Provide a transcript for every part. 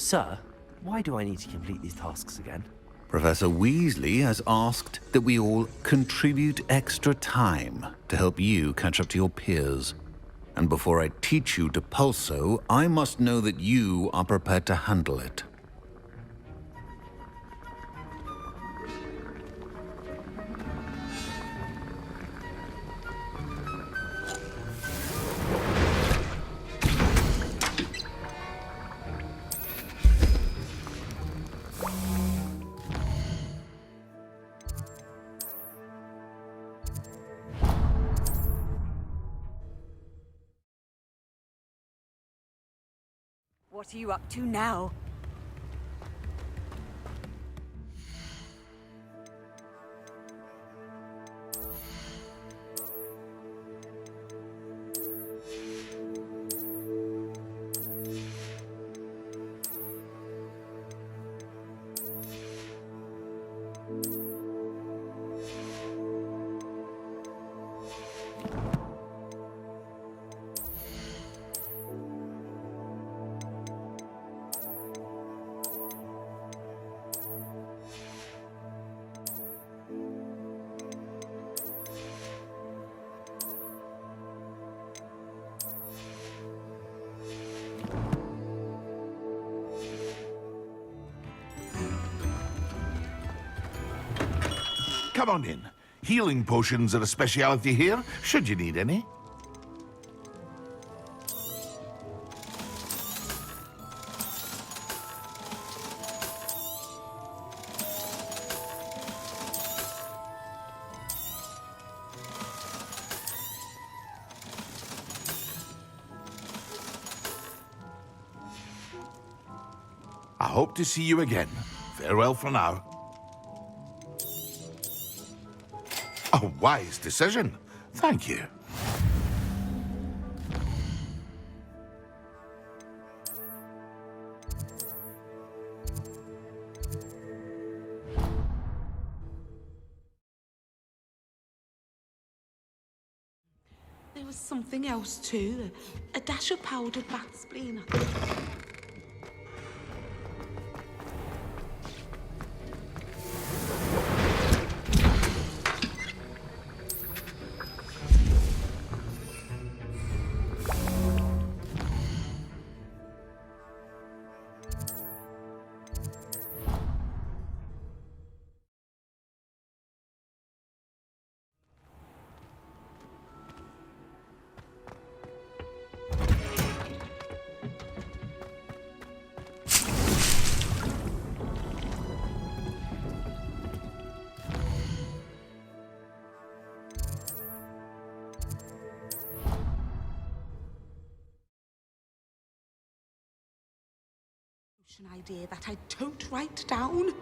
Sir, why do I need to complete these tasks again? Professor Weasley has asked that we all contribute extra time to help you catch up to your peers. And before I teach you to pulso, I must know that you are prepared to handle it. What are you up to now? Come on in. Healing potions are a speciality here, should you need any. I hope to see you again. Farewell for now. A wise decision. Thank you. There was something else too. A dash of powdered bat spleen. An idea that I don't write down.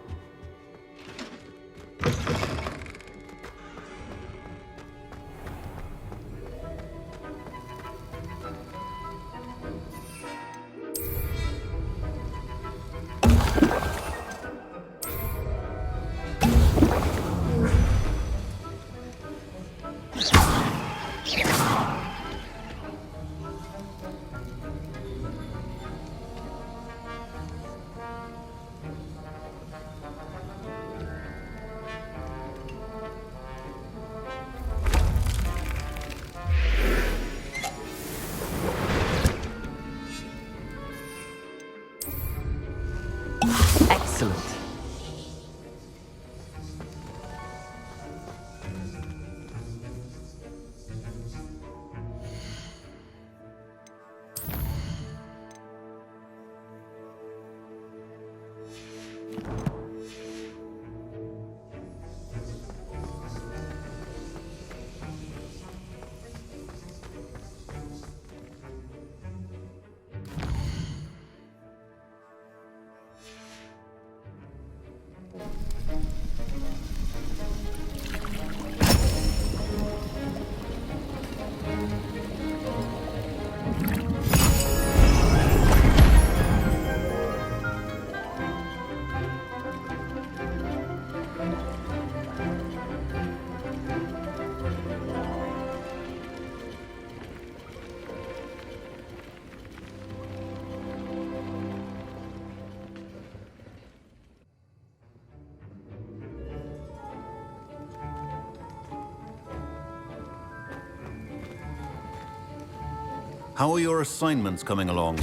How are your assignments coming along?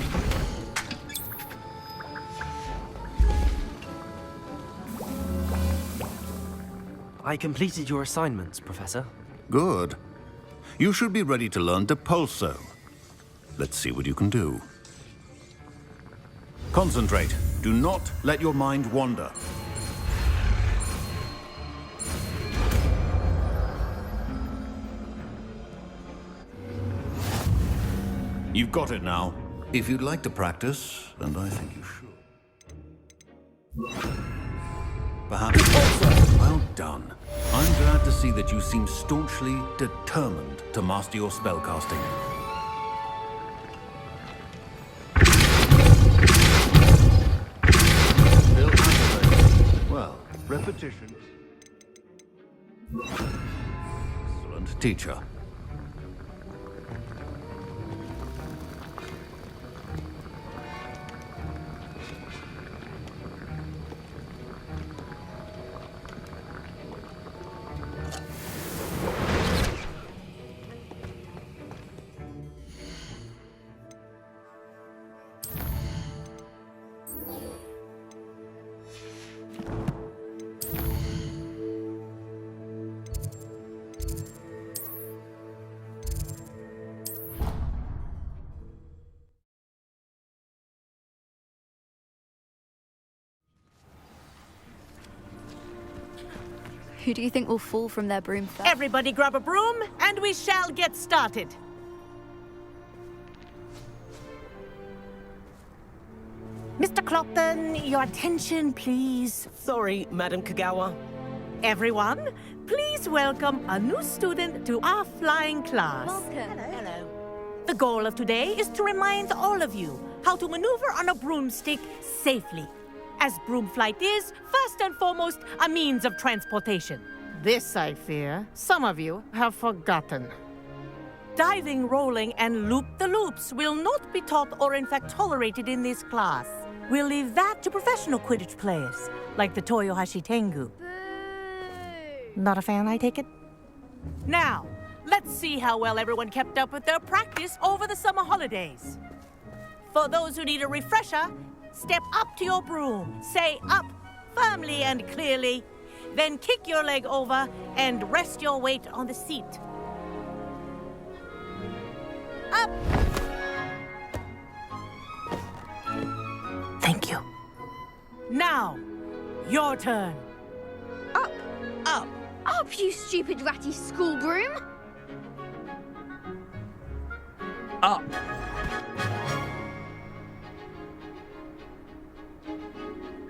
I completed your assignments, Professor. Good. You should be ready to learn Depulso. Let's see what you can do. Concentrate. Do not let your mind wander. You've got it now. If you'd like to practice, and I think you should. Perhaps also. Well done. I'm glad to see that you seem staunchly determined to master your spellcasting. Still activated. Well, repetition. Excellent teacher. Who do you think will fall from their broom first? Everybody grab a broom, and we shall get started. Mr. Clopton, your attention, please. Sorry, Madam Kagawa. Everyone, please welcome a new student to our flying class. Welcome. Hello. The goal of today is to remind all of you how to maneuver on a broomstick safely, as broom flight is, first and foremost, a means of transportation. This, I fear, some of you have forgotten. Diving, rolling, and loop-the-loops will not be taught or in fact tolerated in this class. We'll leave that to professional Quidditch players, like the Toyohashi Tengu. Not a fan, I take it? Now, let's see how well everyone kept up with their practice over the summer holidays. For those who need a refresher, step up to your broom, say up firmly and clearly, then kick your leg over and rest your weight on the seat. Up! Thank you. Now, your turn. Up! Up! Up, you stupid ratty school broom! Up!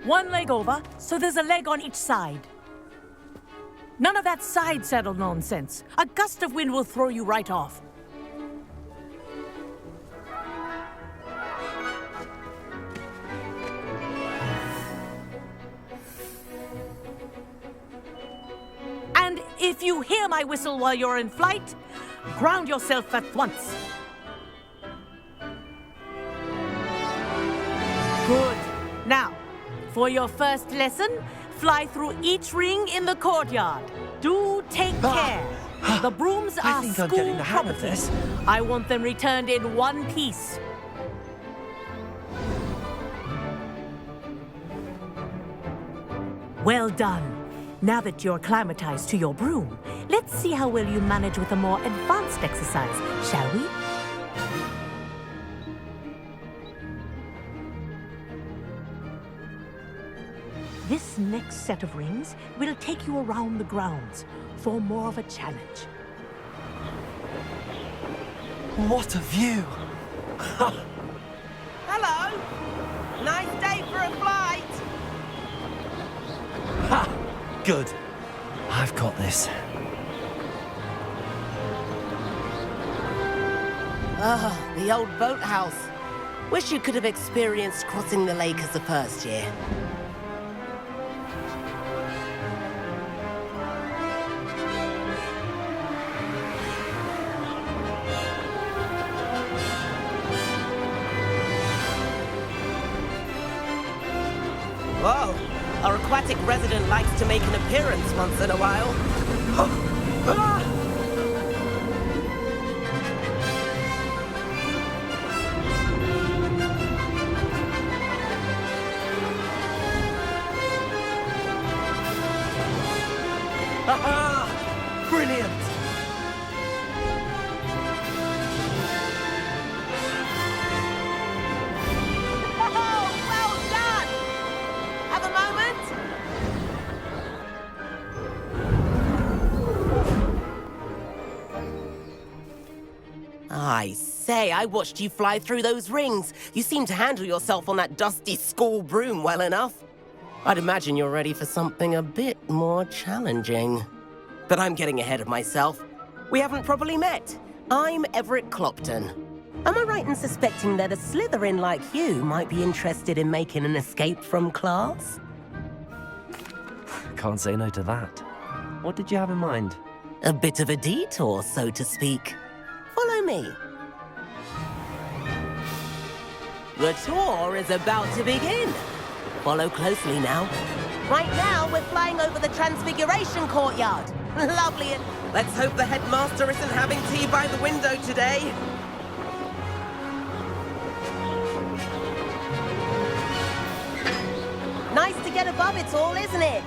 One leg over, so there's a leg on each side. None of that side saddle nonsense. A gust of wind will throw you right off. And if you hear my whistle while you're in flight, ground yourself at once. Good. Now, for your first lesson, fly through each ring in the courtyard. Do take care. The brooms I are think I'm school getting the hang of property. this. I want them returned in one piece. Well done. Now that you're acclimatized to your broom, let's see how well you manage with a more advanced exercise, shall we? This next set of rings will take you around the grounds for more of a challenge. What a view! Hello! Nice day for a flight! Ha! Good. I've got this. Ah, the old boathouse. Wish you could have experienced crossing the lake as the first year. Whoa! Our aquatic resident likes to make an appearance once in a while. I say, I watched you fly through those rings. You seem to handle yourself on that dusty school broom well enough. I'd imagine you're ready for something a bit more challenging. But I'm getting ahead of myself. We haven't properly met. I'm Everett Clopton. Am I right in suspecting that a Slytherin like you might be interested in making an escape from class? Can't say no to that. What did you have in mind? A bit of a detour, so to speak. Follow me. The tour is about to begin. Follow closely now. Right now, we're flying over the Transfiguration Courtyard. Lovely. Let's hope the headmaster isn't having tea by the window today. Nice to get above it all, isn't it?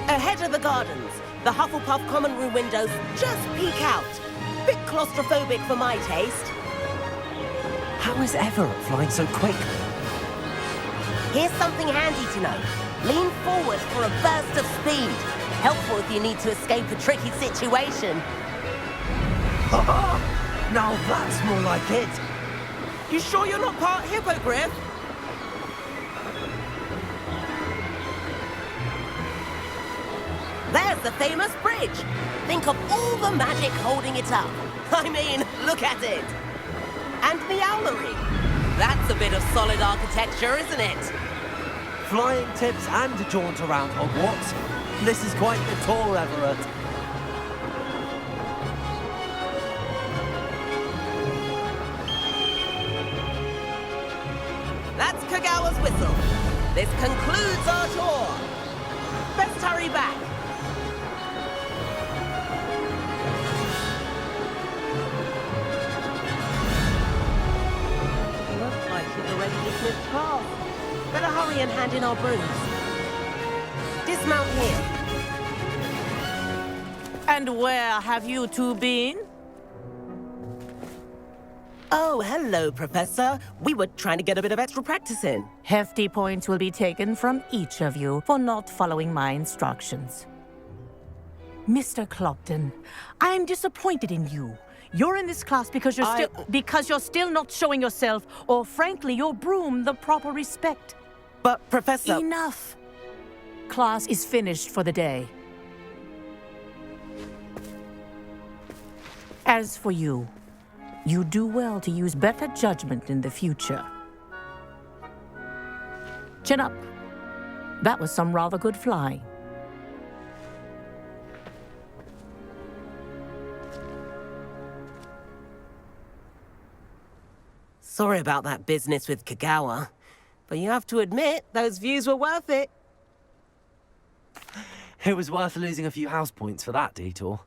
Ahead of the gardens, the Hufflepuff common room windows just peek out. Bit claustrophobic for my taste. How is Everett flying so quickly? Here's something handy to know. Lean forward for a burst of speed. Helpful if you need to escape a tricky situation. Now that's more like it. You sure you're not part hippogriff? There's the famous bridge. Think of all the magic holding it up. I mean, look at it. And the owlery. That's a bit of solid architecture, isn't it? Flying tips and a jaunt around Hogwarts. This is quite the tour, Everett. That's Kagawa's whistle. This concludes our tour. Best hurry back. Looks like she's already dismissed class. Better hurry and hand in our brooms. Dismount here. And where have you two been? Oh, hello, Professor. We were trying to get a bit of extra practice in. Hefty points will be taken from each of you for not following my instructions. Mr. Clopton, I'm disappointed in you. You're in this class because you're still not showing yourself, or frankly, your broom the proper respect. But, Professor... Enough. Class is finished for the day. As for you, you do well to use better judgment in the future. Chin up. That was some rather good flying. Sorry about that business with Kagawa, but you have to admit, those views were worth it. It was worth losing a few house points for that detour.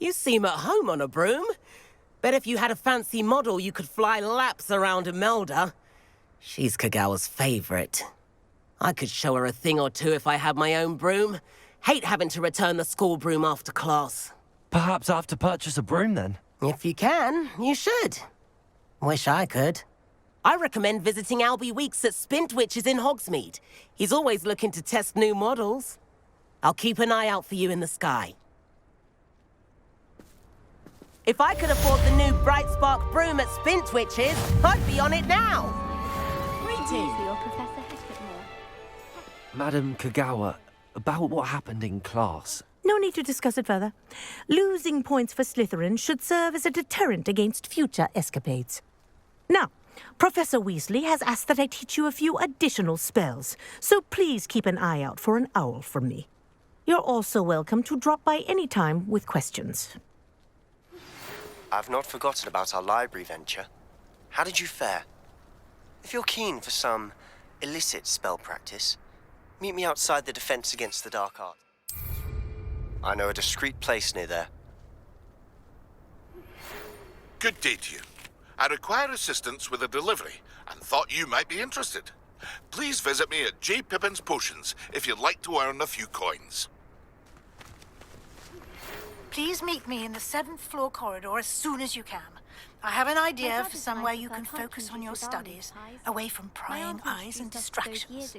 You seem at home on a broom. Bet if you had a fancy model, you could fly laps around Imelda. She's Kagawa's favorite. I could show her a thing or two if I had my own broom. Hate having to return the school broom after class. Perhaps I have to purchase a broom then. If you can, you should. Wish I could. I recommend visiting Albie Weeks at Spintwitches in Hogsmeade. He's always looking to test new models. I'll keep an eye out for you in the sky. If I could afford the new Bright Spark broom at Spintwitches, I'd be on it now. Madam Kagawa, about what happened in class. No need to discuss it further. Losing points for Slytherin should serve as a deterrent against future escapades. Now, Professor Weasley has asked that I teach you a few additional spells, so please keep an eye out for an owl from me. You're also welcome to drop by any time with questions. I've not forgotten about our library venture. How did you fare? If you're keen for some illicit spell practice, meet me outside the Defense Against the Dark Arts. I know a discreet place near there. Good day to you. I require assistance with a delivery and thought you might be interested. Please visit me at J. Pippin's Potions if you'd like to earn a few coins. Please meet me in the 7th floor corridor as soon as you can. I have an idea for somewhere you can focus on your studies, away from prying eyes and distractions.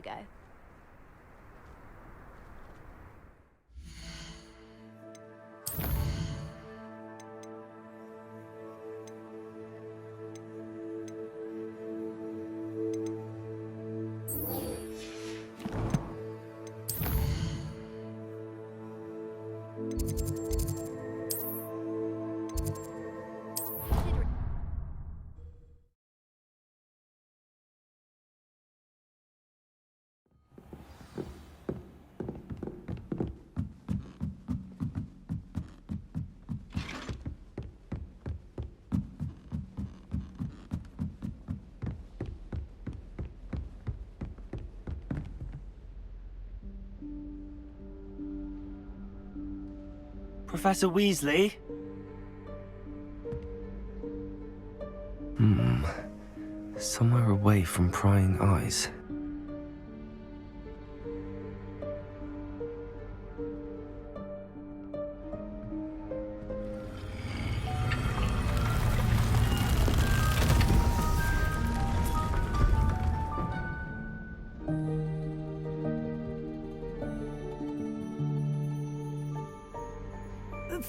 Professor Weasley? Somewhere away from prying eyes.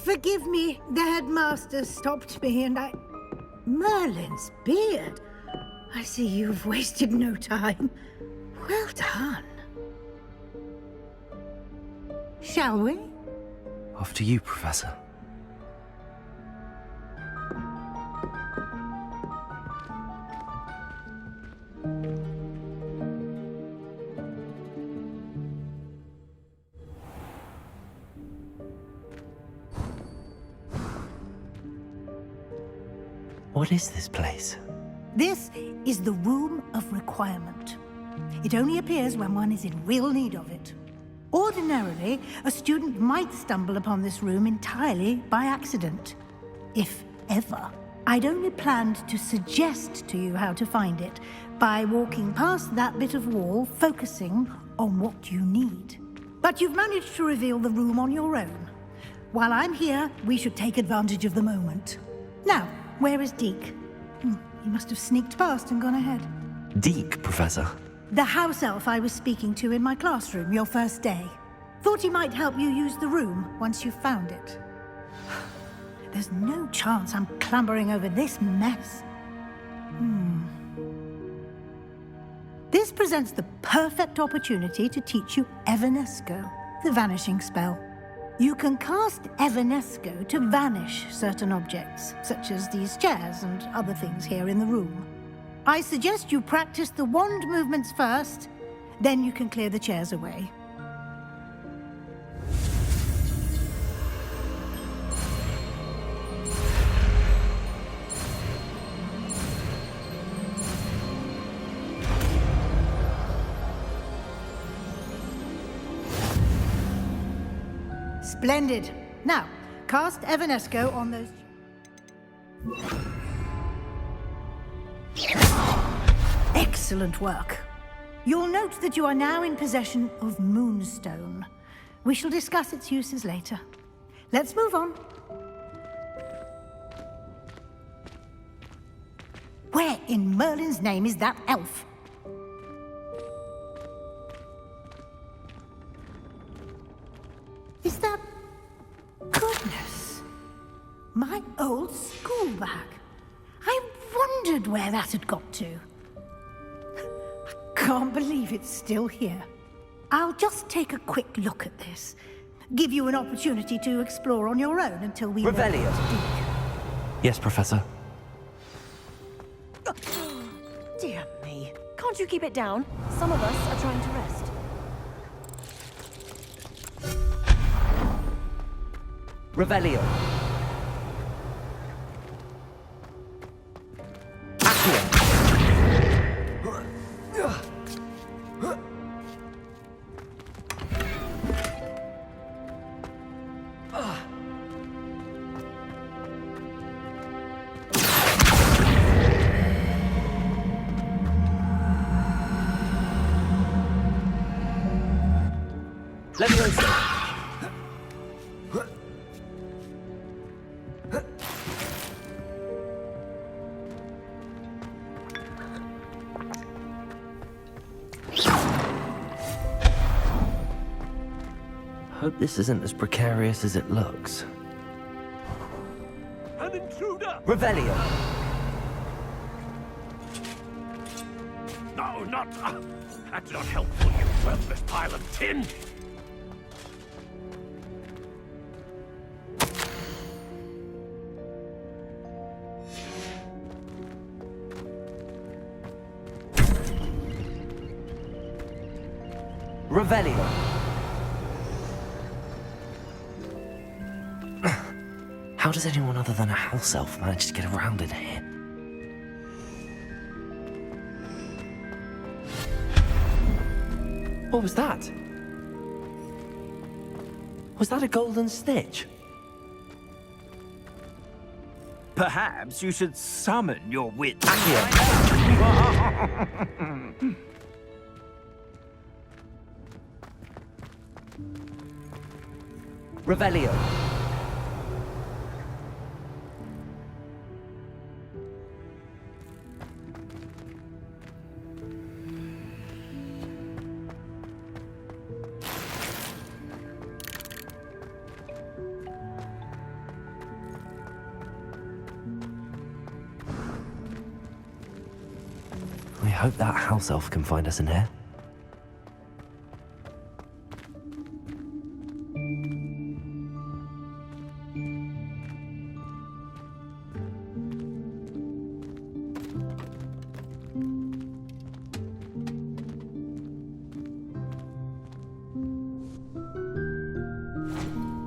Forgive me, the headmaster stopped me and I... Merlin's beard. I see you've wasted no time. Well done. Shall we? After you, Professor. What is this place? This is the Room of Requirement. It only appears when one is in real need of it. Ordinarily, a student might stumble upon this room entirely by accident, if ever. I'd only planned to suggest to you how to find it by walking past that bit of wall, focusing on what you need. But you've managed to reveal the room on your own. While I'm here, we should take advantage of the moment. Now, where is Deke? He must have sneaked past and gone ahead. Deke, Professor. The house elf I was speaking to in my classroom your first day. Thought he might help you use the room once you've found it. There's no chance I'm clambering over this mess. This presents the perfect opportunity to teach you Evanesco, the vanishing spell. You can cast Evanesco to vanish certain objects, such as these chairs and other things here in the room. I suggest you practice the wand movements first, then you can clear the chairs away. Splendid. Now, cast Evanesco on those... Excellent work. You'll note that you are now in possession of Moonstone. We shall discuss its uses later. Let's move on. Where in Merlin's name is that elf? Is that... Goodness! My old school bag. I wondered where that had got to. I can't believe it's still here. I'll just take a quick look at this. Give you an opportunity to explore on your own until we... Revelio. Yes, Professor. Dear me. Can't you keep it down? Some of us are trying to rest. Revelio. Accio. Leviosa. Hope this isn't as precarious as it looks. An intruder! Revelio. No, not... that's not helpful, you worthless pile of tin! Revelio. How does anyone other than a house elf manage to get around in here? What was that? Was that a golden snitch? Perhaps you should summon your wits. Revelio. I hope that house elf can find us in here.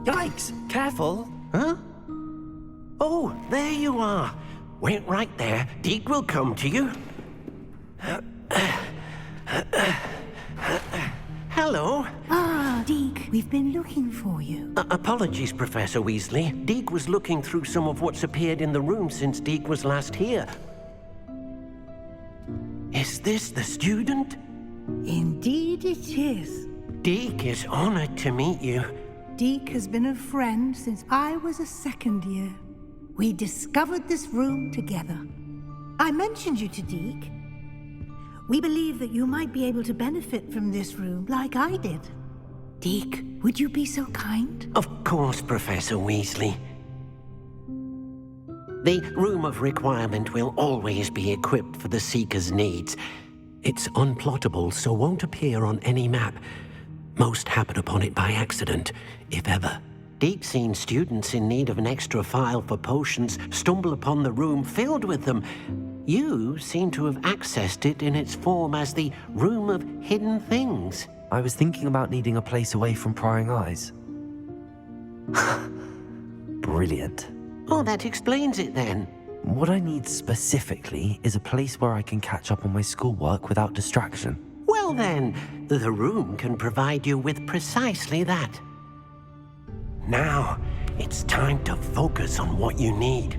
Yikes! Careful! Huh? Oh, there you are. Wait right there. Deke will come to you. Hello. Ah, Deke, we've been looking for you. Apologies, Professor Weasley. Deke was looking through some of what's appeared in the room since Deke was last here. Is this the student? Indeed it is. Deke is honored to meet you. Deke has been a friend since I was a second year. We discovered this room together. I mentioned you to Deke. We believe that you might be able to benefit from this room like I did. Deke, would you be so kind? Of course, Professor Weasley. The Room of Requirement will always be equipped for the Seeker's needs. It's unplottable, so won't appear on any map. Most happen upon it by accident, if ever. Deke's seen students in need of an extra file for potions stumble upon the room filled with them. You seem to have accessed it in its form as the Room of Hidden Things. I was thinking about needing a place away from prying eyes. Brilliant. Oh, that explains it then. What I need specifically is a place where I can catch up on my schoolwork without distraction. Well then, the room can provide you with precisely that. Now, it's time to focus on what you need.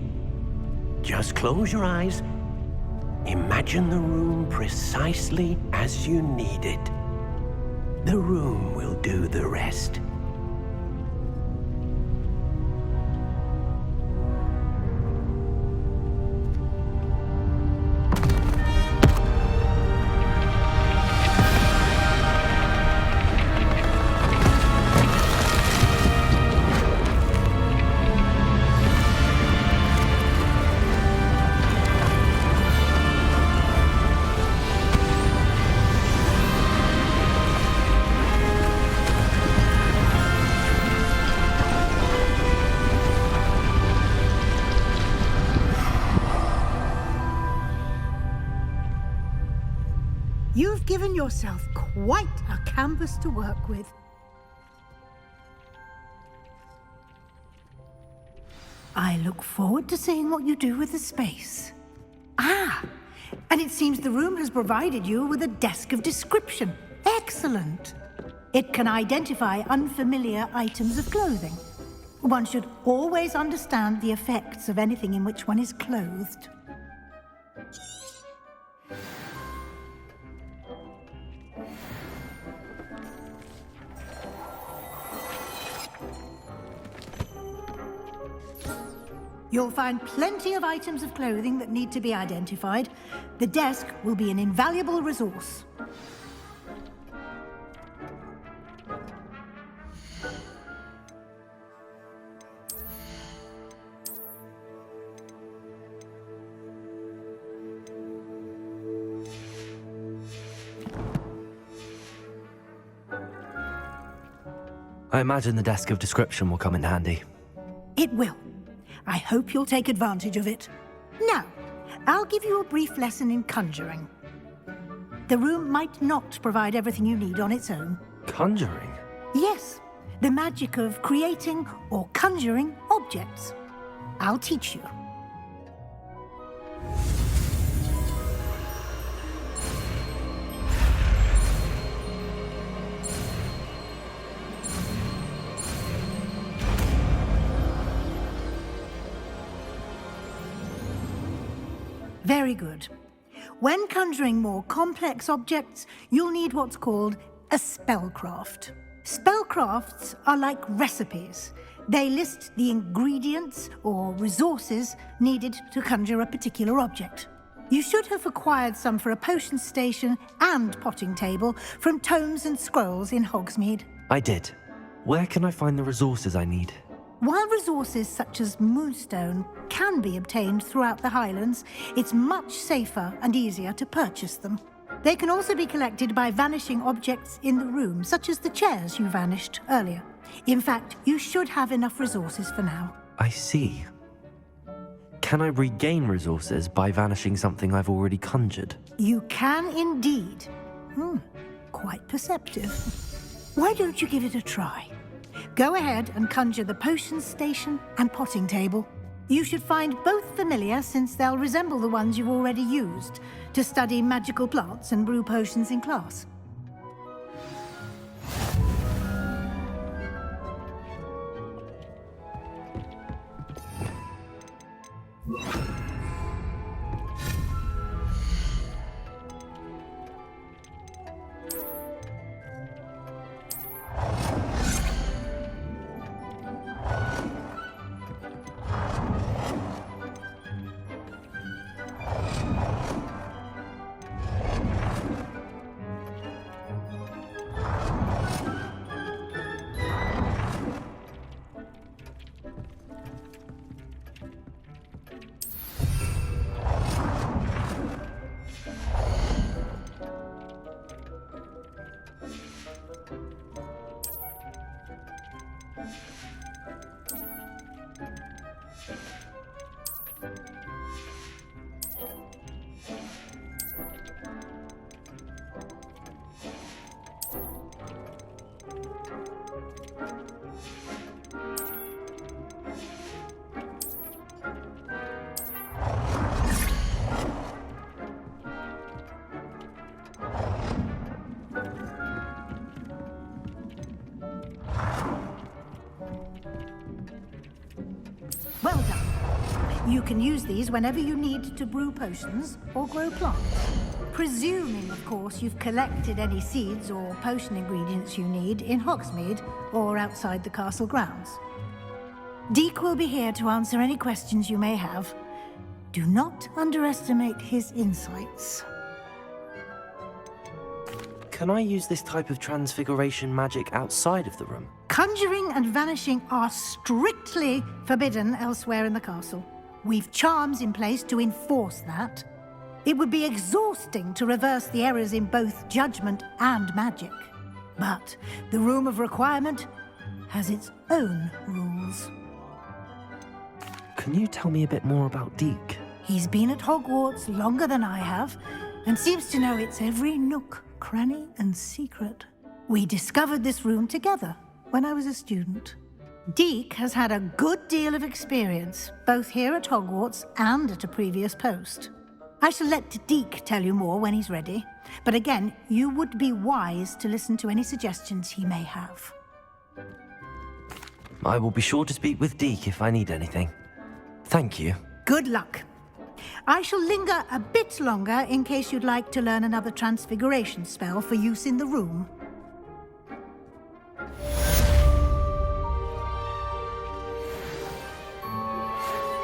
Just close your eyes. Imagine the room precisely as you need it. The room will do the rest. You've given yourself quite a canvas to work with. I look forward to seeing what you do with the space. Ah, and it seems the room has provided you with a desk of description. Excellent. It can identify unfamiliar items of clothing. One should always understand the effects of anything in which one is clothed. You'll find plenty of items of clothing that need to be identified. The desk will be an invaluable resource. I imagine the desk of description will come in handy. It will. I hope you'll take advantage of it. Now, I'll give you a brief lesson in conjuring. The room might not provide everything you need on its own, Conjuring? Yes, the magic of creating or conjuring objects. I'll teach you. Very good. When conjuring more complex objects, you'll need what's called a spellcraft. Spellcrafts are like recipes. They list the ingredients or resources needed to conjure a particular object. You should have acquired some for a potion station and potting table from tomes and scrolls in Hogsmeade. I did. Where can I find the resources I need? While resources such as moonstone can be obtained throughout the Highlands, it's much safer and easier to purchase them. They can also be collected by vanishing objects in the room, such as the chairs you vanished earlier. In fact, you should have enough resources for now. I see. Can I regain resources by vanishing something I've already conjured? You can indeed. Quite perceptive. Why don't you give it a try? Go ahead and conjure the potion station and potting table. You should find both familiar, since they'll resemble the ones you've already used to study magical plants and brew potions in class. Well done. You can use these whenever you need to brew potions or grow plants. Presuming, of course, you've collected any seeds or potion ingredients you need in Hogsmeade or outside the castle grounds. Deek will be here to answer any questions you may have. Do not underestimate his insights. Can I use this type of transfiguration magic outside of the room? Conjuring and vanishing are strictly forbidden elsewhere in the castle. We've charms in place to enforce that. It would be exhausting to reverse the errors in both judgment and magic. But the Room of Requirement has its own rules. Can you tell me a bit more about Deek? He's been at Hogwarts longer than I have, and seems to know its every nook, cranny, and secret. We discovered this room together when I was a student. Deek has had a good deal of experience, both here at Hogwarts and at a previous post. I shall let Deek tell you more when he's ready, but again, you would be wise to listen to any suggestions he may have. I will be sure to speak with Deek if I need anything. Thank you. Good luck. I shall linger a bit longer in case you'd like to learn another transfiguration spell for use in the room.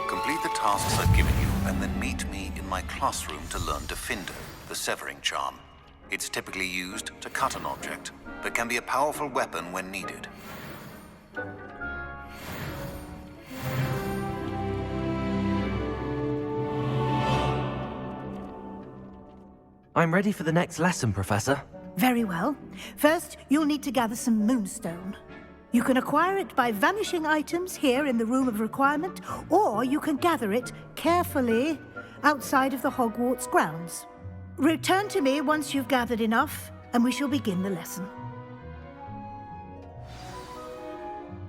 Complete the tasks I've given you, and then meet me in my classroom to learn Defender, the Severing Charm. It's typically used to cut an object, but can be a powerful weapon when needed. I'm ready for the next lesson, Professor. Very well. First, you'll need to gather some moonstone. You can acquire it by vanishing items here in the Room of Requirement, or you can gather it carefully outside of the Hogwarts grounds. Return to me once you've gathered enough, and we shall begin the lesson.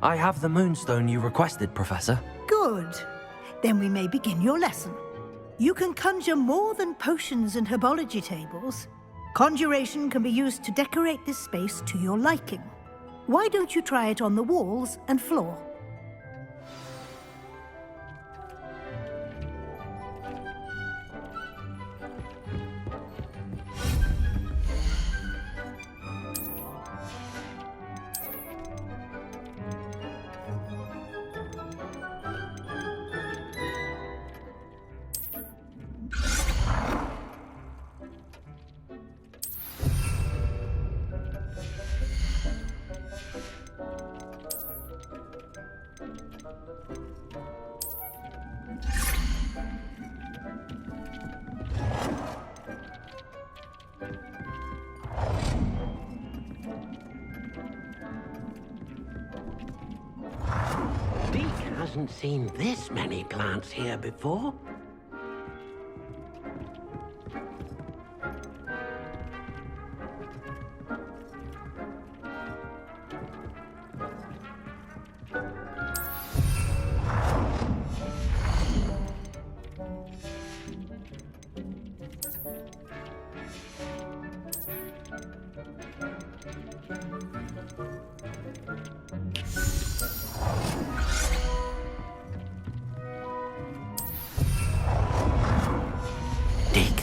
I have the moonstone you requested, Professor. Good. Then we may begin your lesson. You can conjure more than potions and herbology tables. Conjuration can be used to decorate this space to your liking. Why don't you try it on the walls and floor? Deek hasn't seen this many plants here before.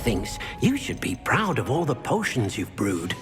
Thinks you should be proud of all the potions you've brewed.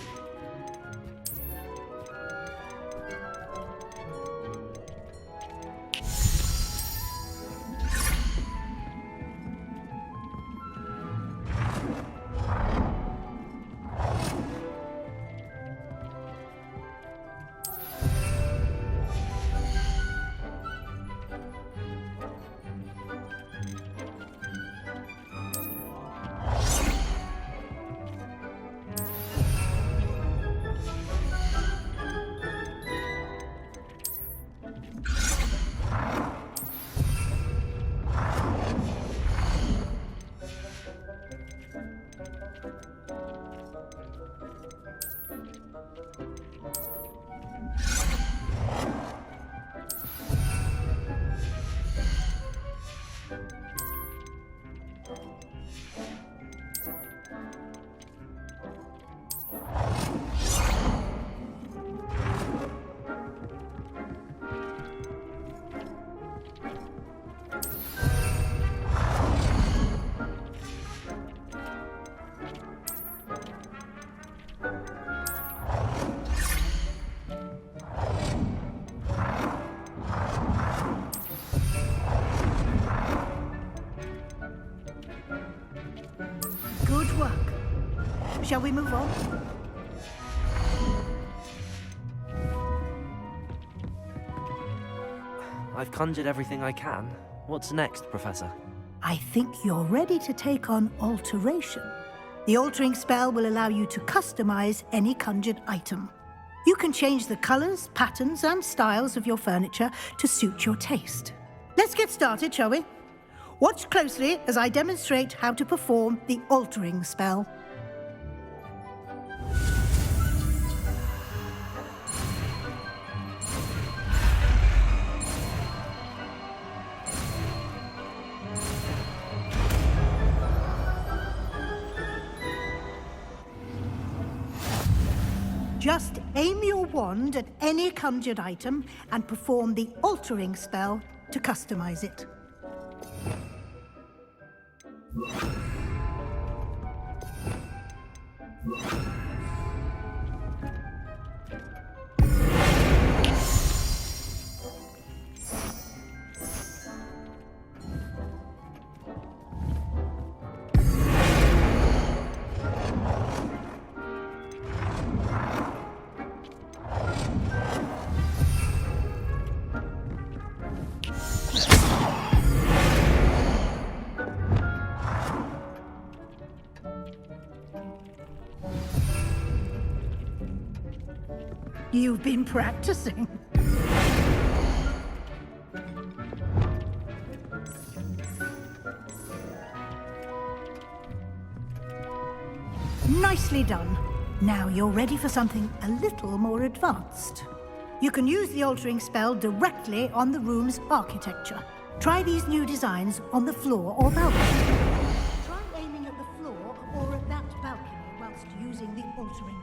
Good work. Shall we move on? I've conjured everything I can. What's next, Professor? I think you're ready to take on alteration. The altering spell will allow you to customize any conjured item. You can change the colors, patterns, and styles of your furniture to suit your taste. Let's get started, shall we? Watch closely as I demonstrate how to perform the altering spell. Just aim your wand at any conjured item and perform the altering spell to customize it. You've been practicing. Nicely done. Now you're ready for something a little more advanced. You can use the altering spell directly on the room's architecture. Try these new designs on the floor or balcony. Try aiming at the floor or at that balcony whilst using the altering.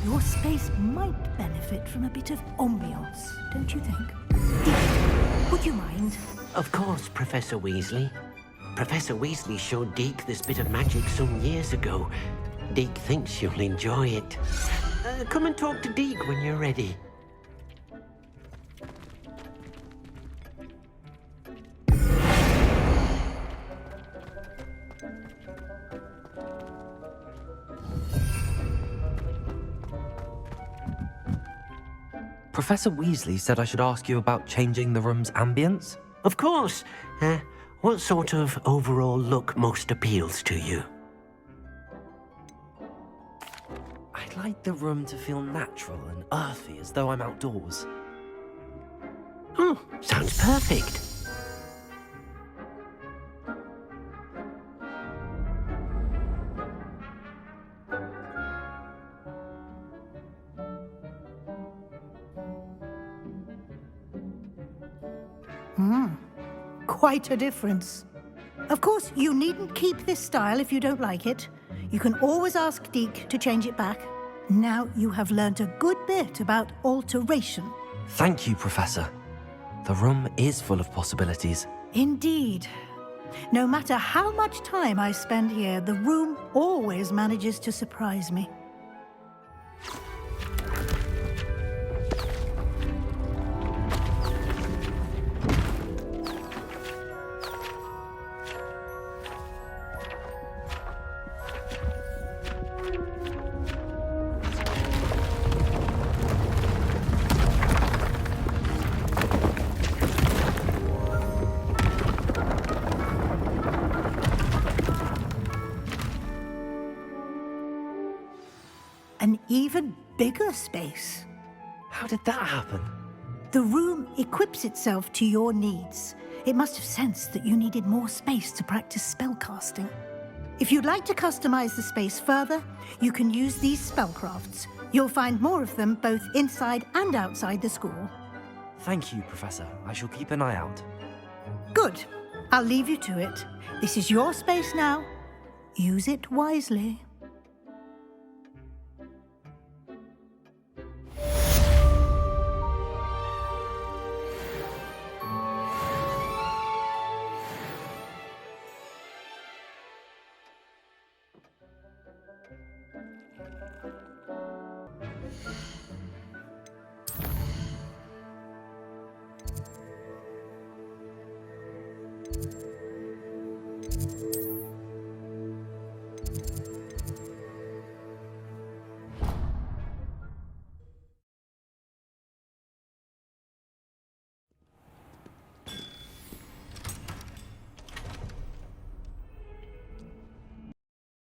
Your space might benefit from a bit of ambiance, don't you think? Would you mind? Of course, Professor Weasley. Professor Weasley showed Deke this bit of magic some years ago. Deke thinks you'll enjoy it. Come and talk to Deke when you're ready. Professor Weasley said I should ask you about changing the room's ambience? Of course. What sort of overall look most appeals to you? I'd like the room to feel natural and earthy, as though I'm outdoors. Oh, sounds perfect. Quite a difference. Of course, you needn't keep this style if you don't like it. You can always ask Deke to change it back. Now you have learnt a good bit about alteration. Thank you, Professor. The room is full of possibilities. Indeed. No matter how much time I spend here, the room always manages to surprise me. An even bigger space. How did that happen? The room equips itself to your needs. It must have sensed that you needed more space to practice spellcasting. If you'd like to customize the space further, you can use these spellcrafts. You'll find more of them both inside and outside the school. Thank you, Professor. I shall keep an eye out. Good. I'll leave you to it. This is your space now. Use it wisely.